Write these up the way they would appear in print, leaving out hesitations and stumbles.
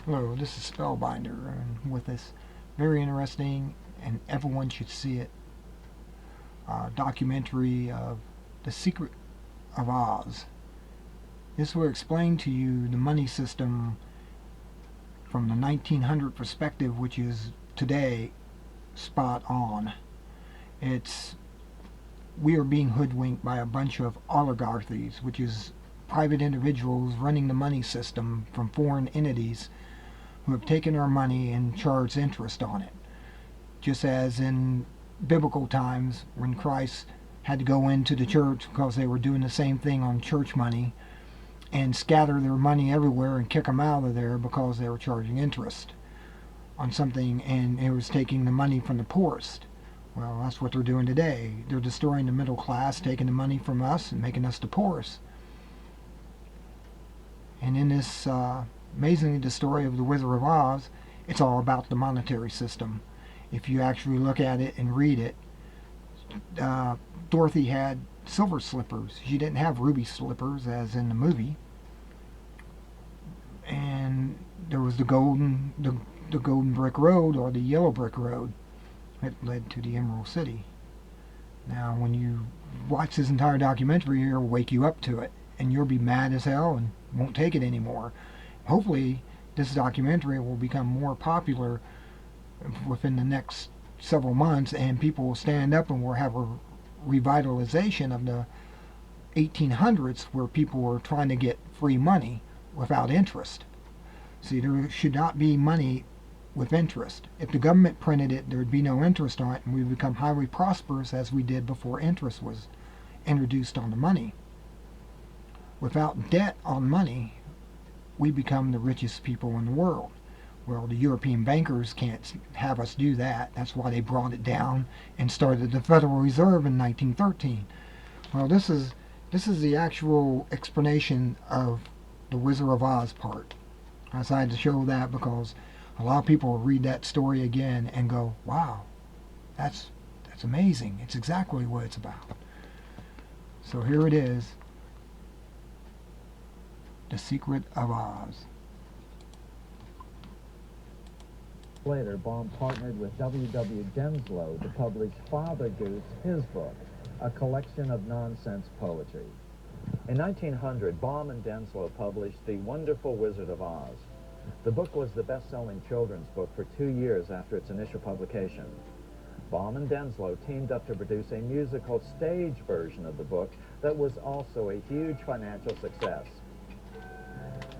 Hello, this is Spellbinder, and with this very interesting, and everyone should see it, documentary of The Secret of Oz. This will explain to you the money system from the 1900 perspective, which is today spot on. It's we are being hoodwinked by a bunch of oligarchies, which is private individuals running the money system from foreign entities who have taken our money and charged interest on it. Just as in biblical times when Christ had to go into the church because they were doing the same thing on church money and scatter their money everywhere and kick them out of there because they were charging interest on something and it was taking the money from the poorest. Well, that's what they're doing today. They're destroying the middle class, taking the money from us and making us the poorest. And in this amazingly, the story of the Wizard of Oz, it's all about the monetary system. If you actually look at it and read it, Dorothy had silver slippers. She didn't have ruby slippers as in the movie. And there was the golden brick road or the yellow brick road that led to the Emerald City. Now, when you watch this entire documentary, it'll wake you up to it, and you'll be mad as hell and won't take it anymore. Hopefully, this documentary will become more popular within the next several months, and people will stand up and we'll have a revitalization of the 1800s where people were trying to get free money without interest. See, there should not be money with interest. If the government printed it, there would be no interest on it, and we would become highly prosperous as we did before interest was introduced on the money. Without debt on money, we become the richest people in the world. Well, the European bankers can't have us do that. That's why they brought it down and started the Federal Reserve in 1913. Well, this is the actual explanation of the Wizard of Oz part. I decided to show that because a lot of people will read that story again and go, "Wow, that's amazing. It's exactly what it's about." So here it is, The Secret of Oz. Later, Baum partnered with W. Denslow to publish Father Goose, his book, a collection of nonsense poetry. In 1900, Baum and Denslow published The Wonderful Wizard of Oz. The book was the best-selling children's book for 2 years after its initial publication. Baum and Denslow teamed up to produce a musical stage version of the book that was also a huge financial success.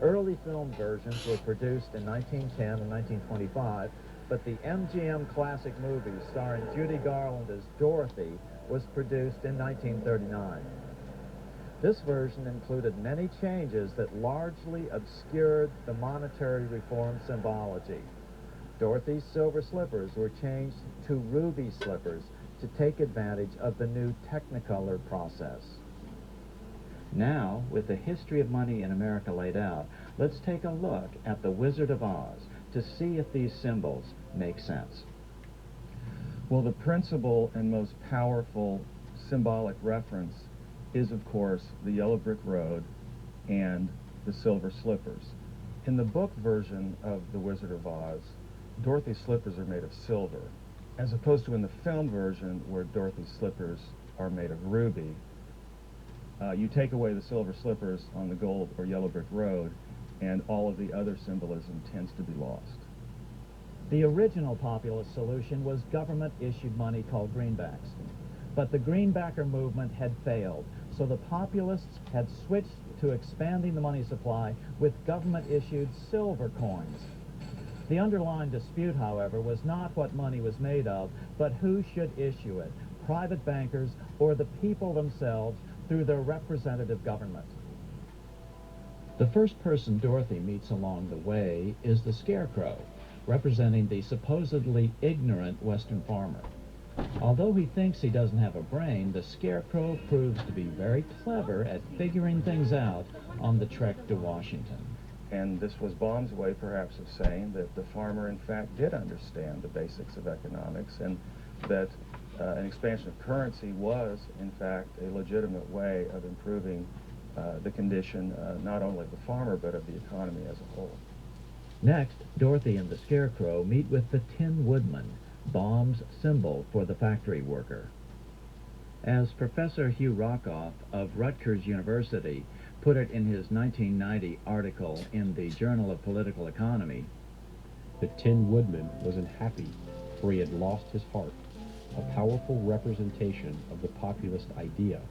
Early film versions were produced in 1910 and 1925, but the MGM classic movie starring Judy Garland as Dorothy was produced in 1939. This version included many changes that largely obscured the monetary reform symbology. Dorothy's silver slippers were changed to ruby slippers to take advantage of the new Technicolor process. Now, with the history of money in America laid out, let's take a look at the Wizard of Oz to see if these symbols make sense. Well, the principal and most powerful symbolic reference is, of course, the yellow brick road and the silver slippers. In the book version of The Wizard of Oz, Dorothy's slippers are made of silver, as opposed to in the film version where Dorothy's slippers are made of ruby. You take away the silver slippers on the gold or yellow brick road, and all of the other symbolism tends to be lost. The original populist solution was government-issued money called greenbacks. But the greenbacker movement had failed, so the populists had switched to expanding the money supply with government-issued silver coins. The underlying dispute, however, was not what money was made of, but who should issue it, private bankers or the people themselves through their representative government. The first person Dorothy meets along the way is the Scarecrow, representing the supposedly ignorant Western farmer. Although he thinks he doesn't have a brain, the Scarecrow proves to be very clever at figuring things out on the trek to Washington. And this was Baum's way, perhaps, of saying that the farmer, in fact, did understand the basics of economics, and that an expansion of currency was, in fact, a legitimate way of improving the condition not only of the farmer, but of the economy as a whole. Next, Dorothy and the Scarecrow meet with the Tin Woodman, Baum's symbol for the factory worker. As Professor Hugh Rockoff of Rutgers University put it in his 1990 article in the Journal of Political Economy, the Tin Woodman was unhappy, for he had lost his heart, a powerful representation of the populist idea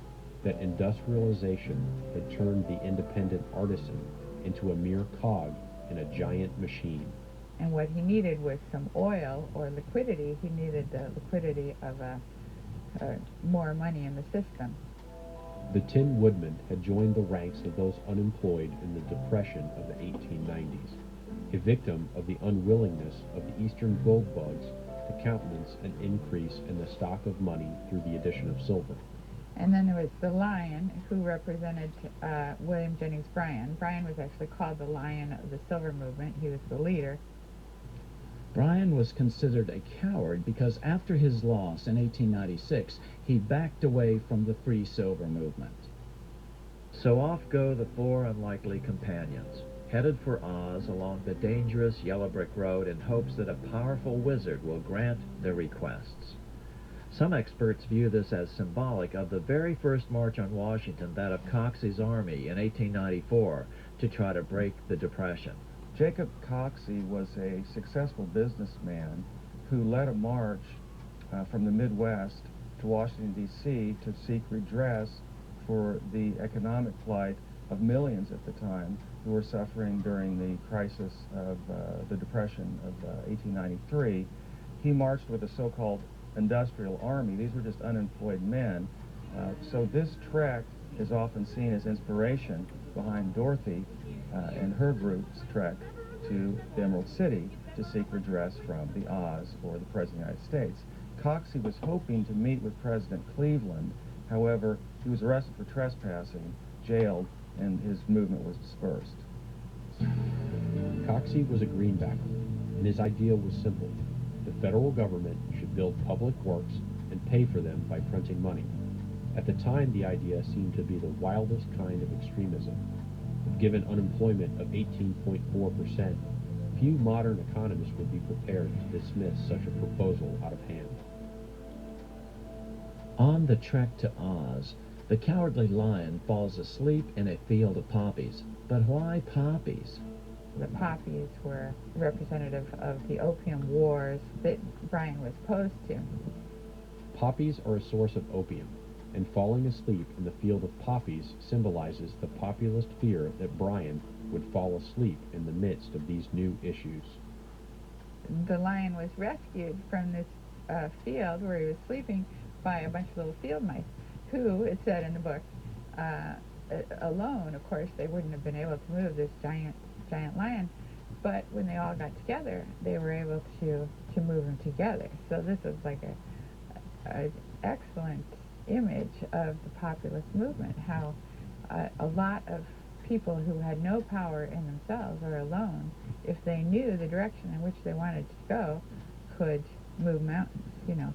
that industrialization had turned the independent artisan into a mere cog in a giant machine. And what he needed was some oil or liquidity. He needed the liquidity of more money in the system. The Tin Woodman had joined the ranks of those unemployed in the Depression of the 1890s, a victim of the unwillingness of the Eastern gold bugs to countenance an increase in the stock of money through the addition of silver. And then there was the Lion, who represented William Jennings Bryan. Bryan was actually called the Lion of the Silver Movement. He was the leader. Bryan was considered a coward because after his loss in 1896, he backed away from the Free Silver movement. So off go the four unlikely companions, headed for Oz along the dangerous yellow brick road in hopes that a powerful wizard will grant their requests. Some experts view this as symbolic of the very first march on Washington, that of Coxey's army in 1894, to try to break the Depression. Jacob Coxey was a successful businessman who led a march from the Midwest to Washington, D.C. to seek redress for the economic plight of millions at the time who were suffering during the crisis of the Depression of 1893. He marched with a so-called industrial army. These were just unemployed men. So this trek is often seen as inspiration behind Dorothy and her group's trek to the Emerald City to seek redress from the Oz, or the President of the United States. Coxey was hoping to meet with President Cleveland. However, he was arrested for trespassing, jailed, and his movement was dispersed. Coxey was a greenbacker, and his idea was simple. The federal government should build public works and pay for them by printing money. At the time, the idea seemed to be the wildest kind of extremism. Given unemployment of 18.4%, few modern economists would be prepared to dismiss such a proposal out of hand. On the trek to Oz, the Cowardly Lion falls asleep in a field of poppies. But why poppies? The poppies were representative of the Opium Wars that Bryan was opposed to. Poppies are a source of opium, and falling asleep in the field of poppies symbolizes the populist fear that Bryan would fall asleep in the midst of these new issues. The lion was rescued from this field where he was sleeping by a bunch of little field mice who, it said in the book, alone, of course, they wouldn't have been able to move this giant lion, but when they all got together, they were able to move him together. So this was like an excellent image of the populist movement, how a lot of people who had no power in themselves or alone, if they knew the direction in which they wanted to go, could move mountains,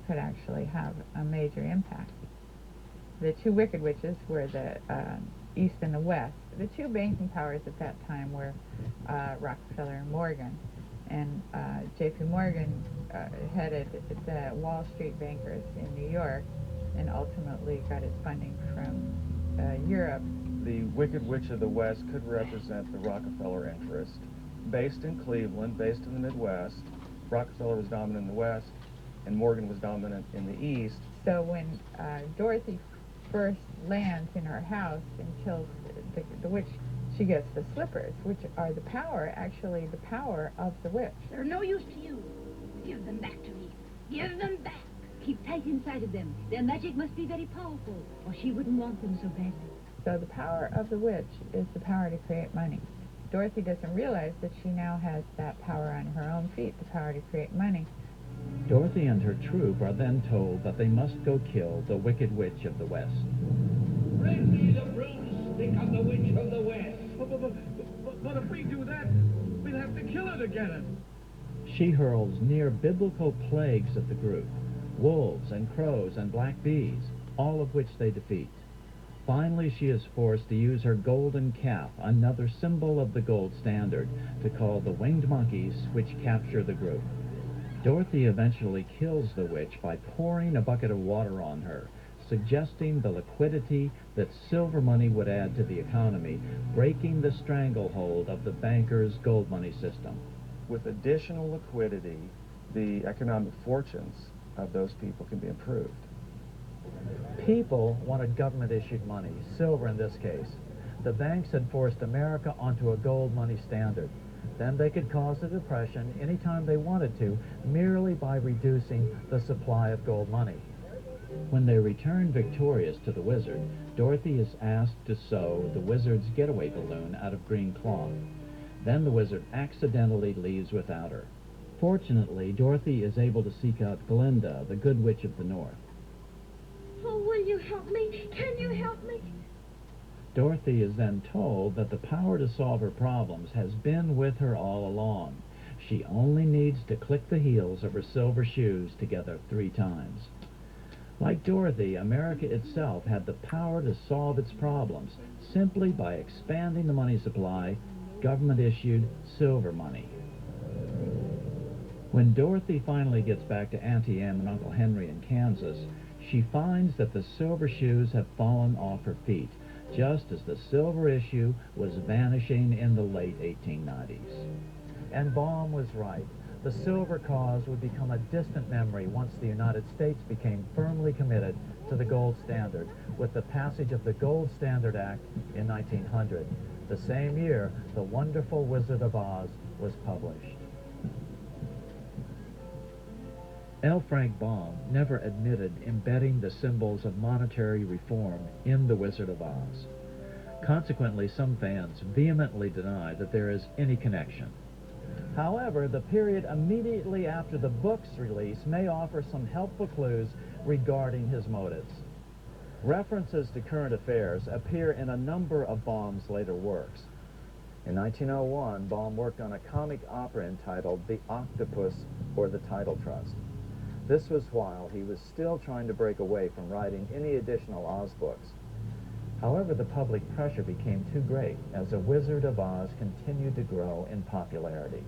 could actually have a major impact. The two Wicked Witches were the East and the West. The two banking powers at that time were Rockefeller and Morgan. And J.P. Morgan headed the Wall Street bankers in New York and ultimately got its funding from Europe. The Wicked Witch of the West could represent the Rockefeller interest. Based in Cleveland, based in the Midwest, Rockefeller was dominant in the West, and Morgan was dominant in the East. So when Dorothy first lands in her house and kills the witch, she gets the slippers, which are the power of the witch. They're no use to you. Give them back to me. Give them back. Keep tight inside of them. Their magic must be very powerful, or she wouldn't want them so badly. So the power of the witch is the power to create money. Dorothy doesn't realize that she now has that power on her own feet, the power to create money. Dorothy and her troop are then told that they must go kill the Wicked Witch of the West. Bring me the broomstick of the Witch of the West. But if we do that, we'll have to kill her to get it. She hurls near-biblical plagues at the group, wolves and crows and black bees, all of which they defeat. Finally, she is forced to use her golden calf, another symbol of the gold standard, to call the winged monkeys which capture the group. Dorothy eventually kills the witch by pouring a bucket of water on her, suggesting the liquidity that silver money would add to the economy, breaking the stranglehold of the bankers' gold money system. With additional liquidity, the economic fortunes of those people can be improved. People wanted government-issued money, silver in this case. The banks had forced America onto a gold money standard. Then they could cause a depression anytime they wanted to, merely by reducing the supply of gold money. When they return victorious to the wizard, Dorothy is asked to sew the wizard's getaway balloon out of green cloth. Then the wizard accidentally leaves without her. Fortunately, Dorothy is able to seek out Glinda, the good witch of the north. Oh, will you help me? Can you help me? Dorothy is then told that the power to solve her problems has been with her all along. She only needs to click the heels of her silver shoes together 3 times. Like Dorothy, America itself had the power to solve its problems simply by expanding the money supply, government-issued silver money. When Dorothy finally gets back to Auntie Em and Uncle Henry in Kansas, she finds that the silver shoes have fallen off her feet, just as the silver issue was vanishing in the late 1890s. And Baum was right. The silver cause would become a distant memory once the United States became firmly committed to the gold standard with the passage of the Gold Standard Act in 1900. The same year, The Wonderful Wizard of Oz was published. L. Frank Baum never admitted embedding the symbols of monetary reform in The Wizard of Oz. Consequently, some fans vehemently deny that there is any connection. However, the period immediately after the book's release may offer some helpful clues regarding his motives. References to current affairs appear in a number of Baum's later works. In 1901, Baum worked on a comic opera entitled The Octopus or the Title Trust. This was while he was still trying to break away from writing any additional Oz books. However, the public pressure became too great as The Wizard of Oz continued to grow in popularity.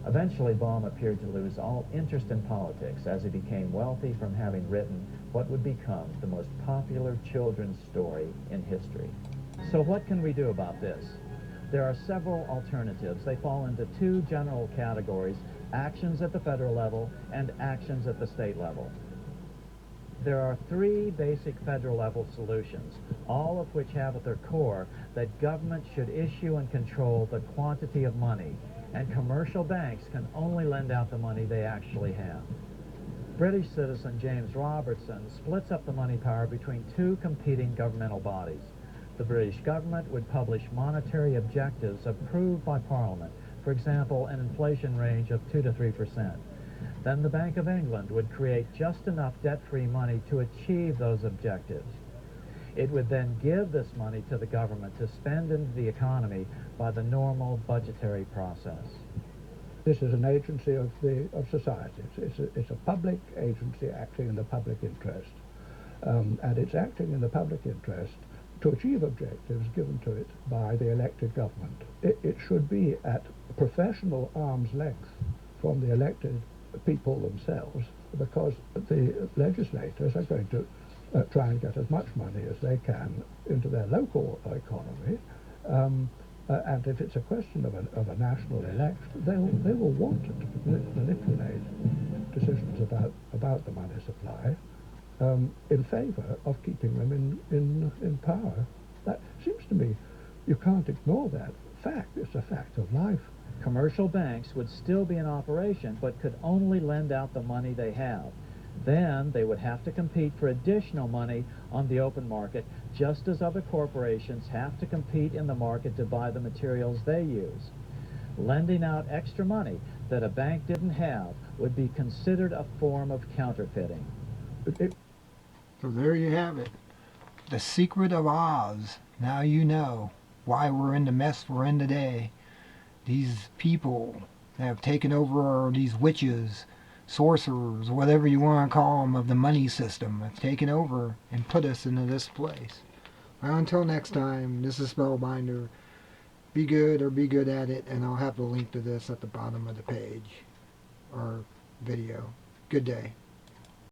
Eventually, Baum appeared to lose all interest in politics as he became wealthy from having written what would become the most popular children's story in history. So what can we do about this? There are several alternatives. They fall into 2 general categories: actions at the federal level and actions at the state level. There are 3 basic federal level solutions, all of which have at their core that government should issue and control the quantity of money, and commercial banks can only lend out the money they actually have. British citizen James Robertson splits up the money power between 2 competing governmental bodies. The British government would publish monetary objectives approved by Parliament, for example, an inflation range of 2 to 3%. Then the Bank of England would create just enough debt-free money to achieve those objectives. It would then give this money to the government to spend into the economy by the normal budgetary process. This is an agency of society. It's a public agency acting in the public interest. And it's acting in the public interest to achieve objectives given to it by the elected government. It should be at professional arm's length from the elected people themselves, because the legislators are going to try and get as much money as they can into their local economy. And if it's a question of a national election, they will want to manipulate decisions about the money supply in favor of keeping them in power. That seems to me, you can't ignore that fact. It's a fact of life. Commercial banks would still be in operation, but could only lend out the money they have. Then they would have to compete for additional money on the open market, just as other corporations have to compete in the market to buy the materials they use. Lending out extra money that a bank didn't have would be considered a form of counterfeiting. So there you have it. The secret of Oz. Now you know why we're in the mess we're in today. These people that have taken over, these witches, sorcerers, whatever you want to call them, of the money system, have taken over and put us into this place. Well, until next time, this is Spellbinder. Be good or be good at it, and I'll have the link to this at the bottom of the page or video. Good day.